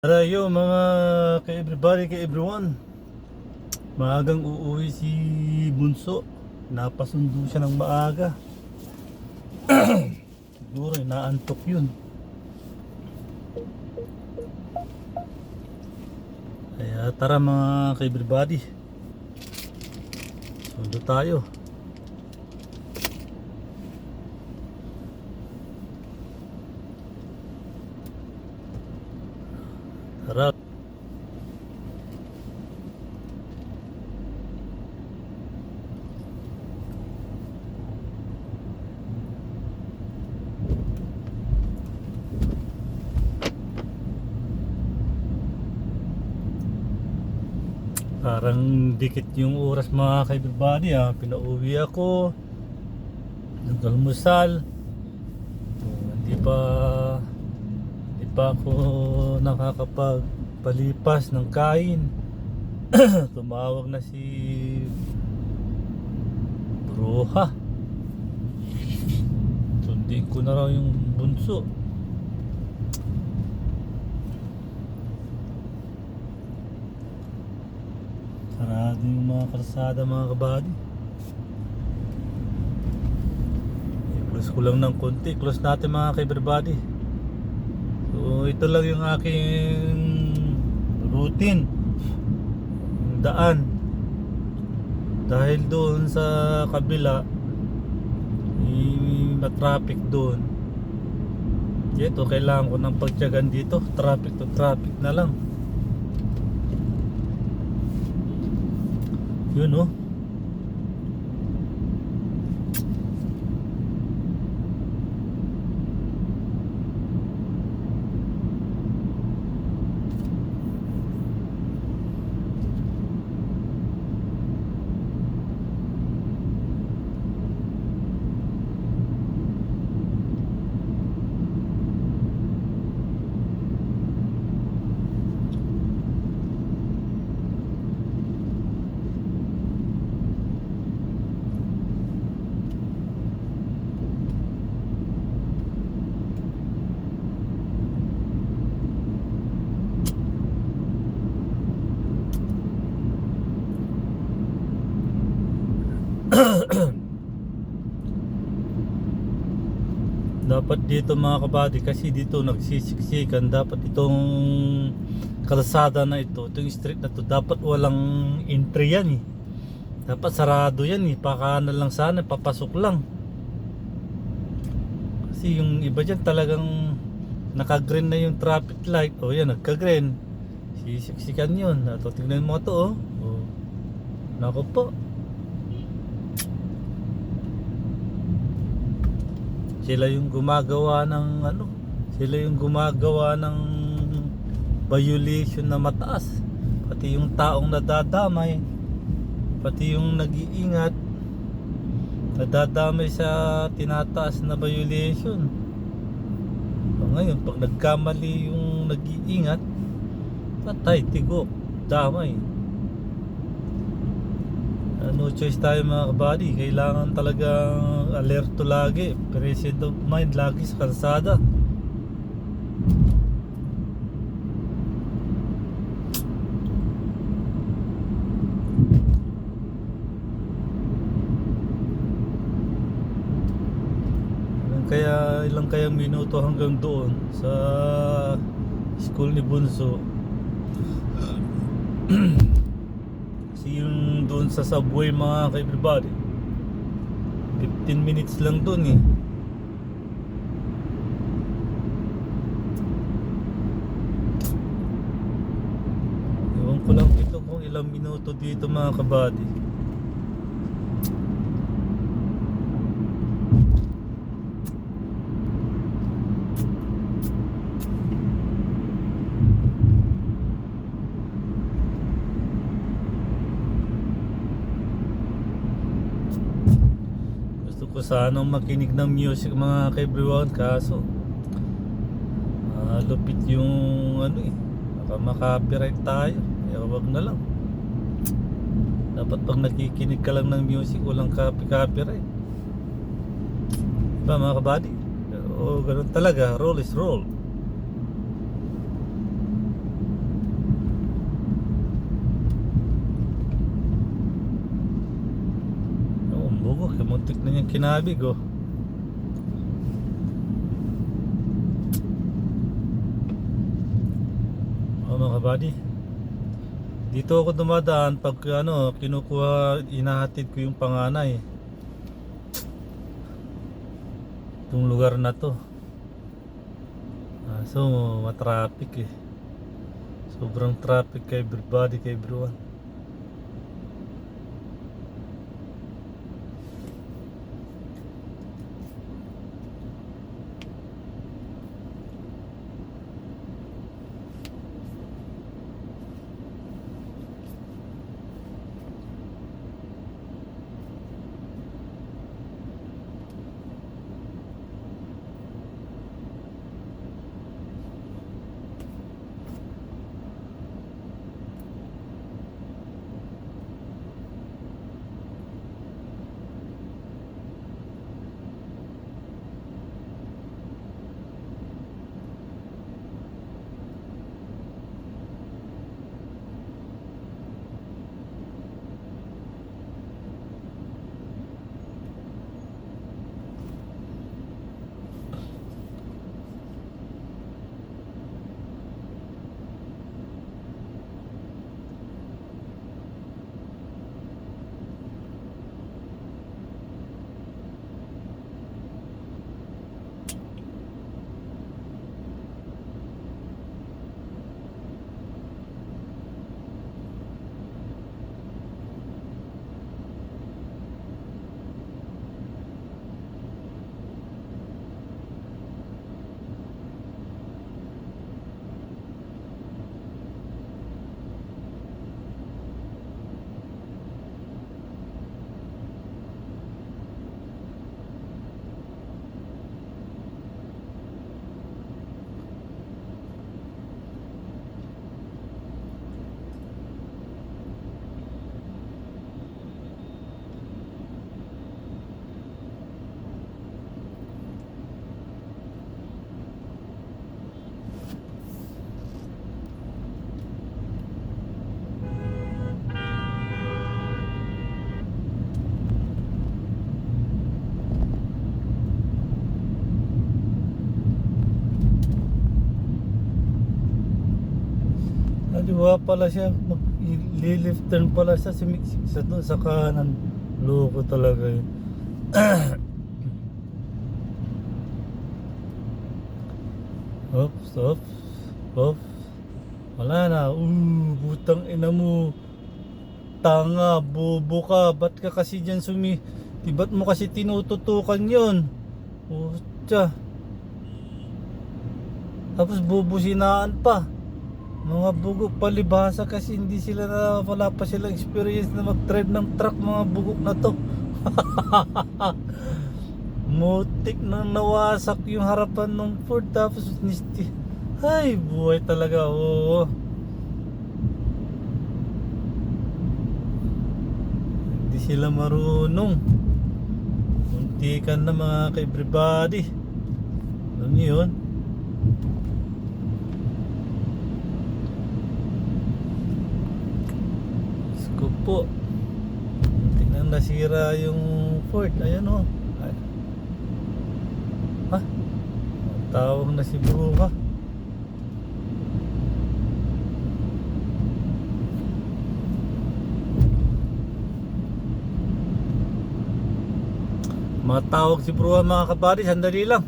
Tara yo mga ka-everybody, ka-everyone. Maagang uuwi si Bunso. Napasundo siya ng maaga. Siguro inaantok yun. Kaya tara mga ka-everybody, sundo tayo. Tara. Parang dikit yung oras mga ka-everybody ha. Pinauwi ako, nag-almusal. Hindi pa ako nakakapagpalipas ng kain. Tumawag na si Bruha. Sundin ko na raw yung Bunso. Sarado yung mga kalsada mga kabady. I-close ko lang ng konti. Close natin mga ka-everybody. So ito lang yung aking routine, yung daan. Dahil doon sa kabila matraffic doon, ito kailangan ko ng pagtiyagan dito. Traffic to traffic na lang. Yun oh. Dapat dito mga kabady, kasi dito nagsisiksikan. Dapat itong kalsada na ito, itong street na to, dapat walang entry yan eh. Dapat sarado yan eh. Pakanan lang sana, papasok lang. Kasi yung iba dyan talagang naka-green na yung traffic light. O yan, nagka-green, sisiksikan yun. Ito, tingnan mo ito oh. Oh. Naku po. Sila yung gumagawa ng sila yung gumagawa ng violation na mataas. Pati yung taong nadadamay, pati yung nag-iingat nadadamay sa tinataas na violation. So ngayon, pag nagkamali yung nag-iingat, patay, tigok, damay. No choice tayo mga kabady. Kailangan talagang alerto lagi, present of mind lagi sa kalsada. Ilang kaya minuto hanggang doon sa school ni Bunso. Kasi yung doon sa subway mga ka-everybody, 15 minutes lang doon eh. Ewan ko lang ito kung ilang minuto dito mga kabady. Kung sanang makinig ng music mga ka-everyone, kaso lupit yung baka maka-copyright tayo. Kaya wag na lang. Dapat pag nakikinig ka lang ng music, walang copyright. Diba mga kabady? O ganun talaga, roll is roll. Putik na niyang kinabig oh. Oh mga kabady, dito ako dumadaan pag ano, kinukuha, inahatid ko yung panganay. Itong lugar na to. So, matraffic eh. Sobrang traffic kay everybody, kay everyone. Diba pala siya, mag-left turn pala siya, sumiksik sa doon sa kanan. Loko talaga yun. Oops, oops, oops. Wala na. Butang ina mo. Tanga, bobo ka. Ba't ka kasi dyan ba't mo kasi tinututukan yun? Utya. Tapos bubusinaan pa. Mga bugok palibhasa kasi hindi sila wala pa silang experience na mag-drive ng truck, mga bugok na to. Mutik na nawasak yung harapan ng Ford, tapos ay buhay talaga. Oo, hindi sila marunong. Muntikan na mga ka-everybody. Alam niyo yun? Po, tingnan, nasira yung Ford. Ayan o. Ha? Tawag na si Bruha. Matawag si Bruha mga kabady. Sandali lang.